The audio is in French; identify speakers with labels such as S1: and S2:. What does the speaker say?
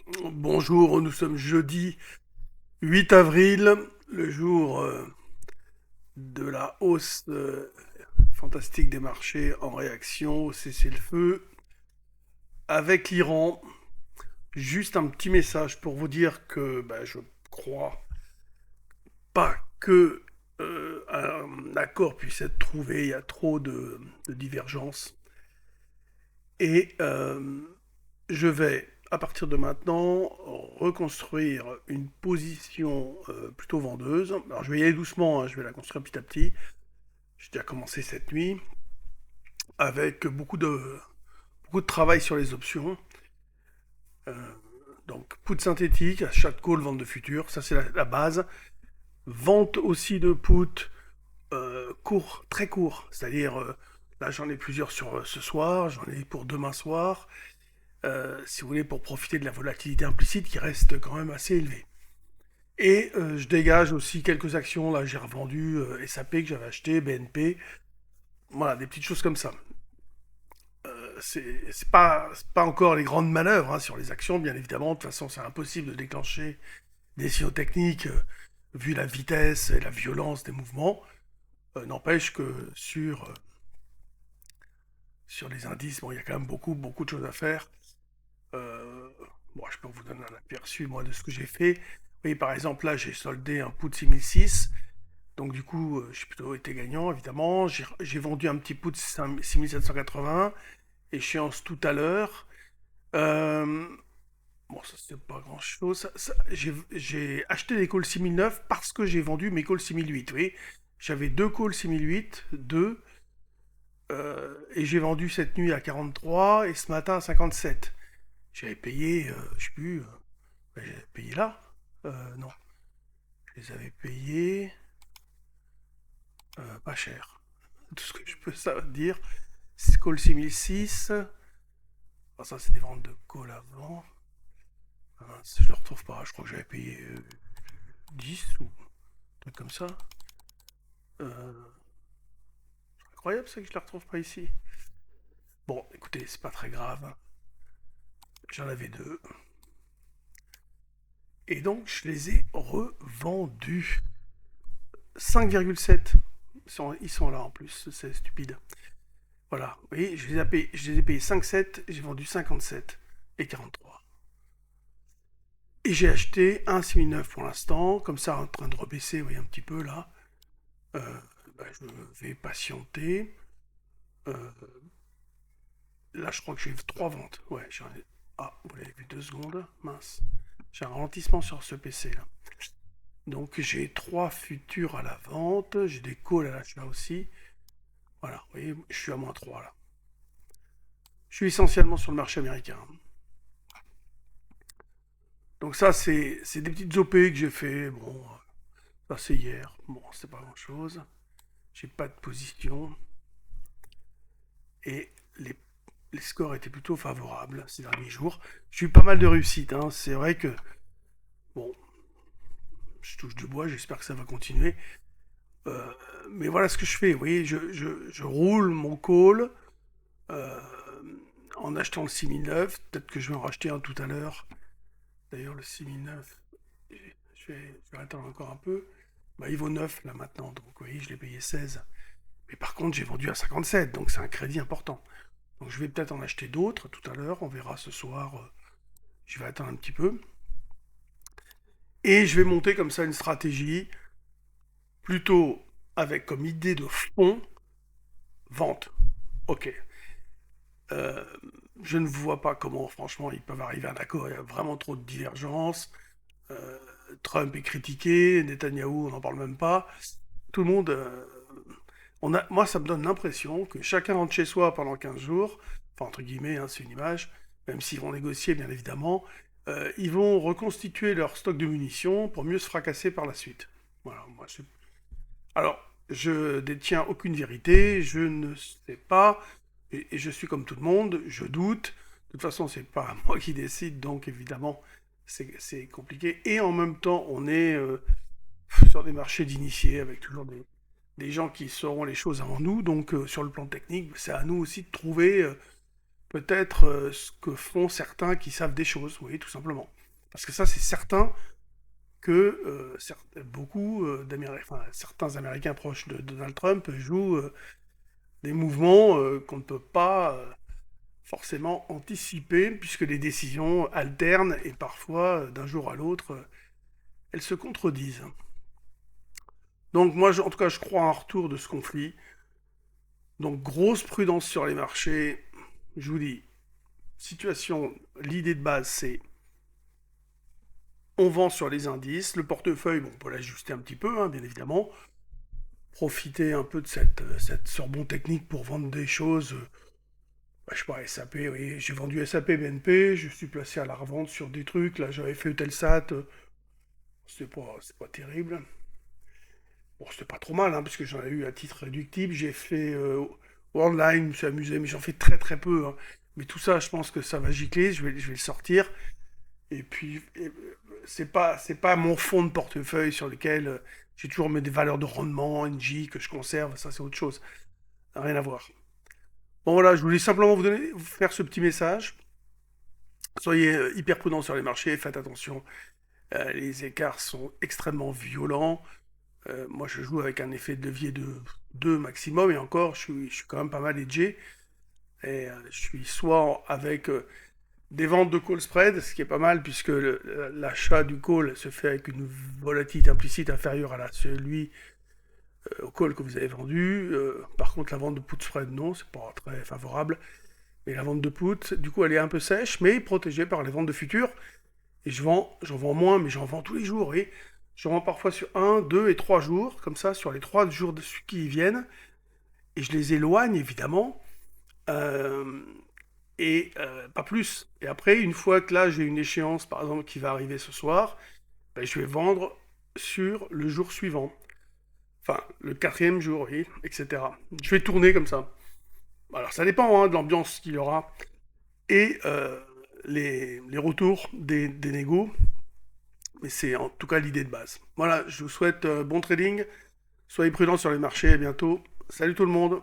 S1: Bonjour, nous sommes jeudi 8 avril, le jour de la hausse fantastique des marchés en réaction au cessez-le-feu avec l'Iran. Juste un petit message pour vous dire que je crois pas que un accord puisse être trouvé, il y a trop de divergences. Et je vais, à partir de maintenant, reconstruire une position plutôt vendeuse. Alors je vais y aller doucement, hein, je vais la construire petit à petit. J'ai déjà commencé cette nuit, avec beaucoup de travail sur les options. Euh, donc put synthétique, achat de call, vente de futur, ça c'est la base. Vente aussi de put court, très court, c'est-à-dire là j'en ai plusieurs sur ce soir, j'en ai pour demain soir. Si vous voulez, pour profiter de la volatilité implicite qui reste quand même assez élevée. Et je dégage aussi quelques actions, là j'ai revendu SAP que j'avais acheté, BNP, voilà, des petites choses comme ça. C'est pas encore les grandes manœuvres hein, sur les actions, bien évidemment, de toute façon c'est impossible de déclencher des signaux techniques vu la vitesse et la violence des mouvements. N'empêche que sur les indices, bon, il y a quand même beaucoup de choses à faire. Euh, bon, je peux vous donner un aperçu, moi, de ce que j'ai fait. Oui, par exemple, là, j'ai soldé un put 6006. Donc, du coup, j'ai plutôt été gagnant, évidemment. J'ai vendu un petit put 6780. Échéance tout à l'heure. Euh, bon, ça, c'est pas grand-chose. J'ai acheté des calls 6009 parce que j'ai vendu mes calls 6008. Oui, j'avais deux calls 6008, deux. Et j'ai vendu cette nuit à 43 et ce matin à 57. J'avais payé, je sais plus, j'avais payé là. Non, je les avais payés pas cher. Tout ce que je peux ça dire. Call 6006. Ah, ça, c'est des ventes de call avant. Ah, je le retrouve pas. Je crois que j'avais payé 10 ou un truc comme ça. Euh, Incroyable, ça que je les retrouve pas ici. Bon, écoutez, c'est pas très grave. J'en avais deux. Et donc, je les ai revendus. 5,7. Ils sont là en plus, c'est stupide. Voilà, vous voyez, je les ai payés 5,7, j'ai vendu 57 et 43. Et j'ai acheté un 6009 pour l'instant, comme ça en train de rebaisser, vous voyez un petit peu là. Euh, je vais patienter. Euh, Là, je crois que j'ai trois ventes. Ouais, j'en ai... Ah, vous l'avez vu 2 secondes. Mince. J'ai un ralentissement sur ce PC là. Donc j'ai trois futurs à la vente, j'ai des calls à l'achat aussi. Voilà, vous voyez, je suis à moins 3 là. Je suis essentiellement sur le marché américain. Donc ça, c'est des petites OP que j'ai fait. Bon, ça c'est hier. Bon, c'est pas grand-chose. J'ai pas de position. Et les scores étaient plutôt favorables ces derniers jours. J'ai eu pas mal de réussite. Hein. C'est vrai que, bon, je touche du bois, j'espère que ça va continuer. Euh, mais voilà ce que je fais. Vous voyez, je roule mon call euh, en achetant le 6009. Peut-être que je vais en racheter un tout à l'heure. D'ailleurs, le 6009, je vais attendre encore un peu. Bah, il vaut 9 là maintenant, donc vous voyez, je l'ai payé 16. Mais par contre, j'ai vendu à 57, donc c'est un crédit important. Donc je vais peut-être en acheter d'autres tout à l'heure, on verra ce soir. Je vais attendre un petit peu. Et je vais monter comme ça une stratégie, plutôt avec comme idée de fond, vente. Ok. Euh, je ne vois pas comment, franchement, ils peuvent arriver à un accord. Il y a vraiment trop de divergences. Euh, Trump est critiqué, Netanyahou, on n'en parle même pas. Tout le monde. Moi, ça me donne l'impression que chacun rentre chez soi pendant 15 jours, enfin, entre guillemets, hein, c'est une image, même s'ils vont négocier, bien évidemment, ils vont reconstituer leur stock de munitions pour mieux se fracasser par la suite. Voilà, moi, alors, je détiens aucune vérité, je ne sais pas, et je suis comme tout le monde, je doute. De toute façon, c'est pas moi qui décide, donc évidemment, c'est compliqué. Et en même temps, on est sur des marchés d'initiés avec toujours des gens qui sauront les choses avant nous. Donc, sur le plan technique, c'est à nous aussi de trouver peut-être ce que font certains qui savent des choses, oui, tout simplement. Parce que ça, c'est certain que certains Américains proches de Donald Trump jouent des mouvements qu'on ne peut pas forcément anticiper, puisque les décisions alternent et parfois, d'un jour à l'autre, elles se contredisent. Donc moi, en tout cas, je crois à un retour de ce conflit. Donc grosse prudence sur les marchés. Je vous dis, l'idée de base, c'est on vend sur les indices. Le portefeuille, bon, on peut l'ajuster un petit peu, hein, bien évidemment. Profiter un peu de cette rebond technique pour vendre des choses. Je sais pas, SAP, oui, j'ai vendu SAP BNP, je suis placé à la revente sur des trucs. Là, j'avais fait Eutelsat, c'est pas terrible. Bon, c'était pas trop mal, hein, parce que j'en ai eu à titre réductible. J'ai fait Worldline, je me suis amusé, mais j'en fais très très peu, hein. Mais tout ça, je pense que ça va gicler, je vais le sortir. Et puis, c'est pas mon fonds de portefeuille sur lequel j'ai toujours mis des valeurs de rendement, NJ, que je conserve, ça c'est autre chose. Rien à voir. Bon voilà, je voulais simplement vous faire ce petit message. Soyez hyper prudents sur les marchés, faites attention. Les écarts sont extrêmement violents. Moi, je joue avec un effet de levier de 2 maximum, et encore, je suis quand même pas mal hedgé. Et je suis soit avec des ventes de call spread, ce qui est pas mal, puisque l'achat du call se fait avec une volatilité implicite inférieure à celui au call que vous avez vendu. Par contre, la vente de put spread, non, c'est pas très favorable. Mais la vente de put, du coup, elle est un peu sèche, mais protégée par les ventes de futurs. Et j'en vends moins, mais j'en vends tous les jours. Et j'en vends parfois sur 1, 2 et 3 jours, comme ça, sur les 3 jours qui viennent. Et je les éloigne, évidemment. Euh, et pas plus. Et après, une fois que là, j'ai une échéance, par exemple, qui va arriver ce soir, ben, je vais vendre sur le jour suivant. Enfin, le quatrième jour, oui, etc. Je vais tourner comme ça. Alors, ça dépend hein, de l'ambiance qu'il y aura et les retours des négos. Mais c'est en tout cas l'idée de base. Voilà, je vous souhaite bon trading. Soyez prudents sur les marchés. À bientôt. Salut tout le monde.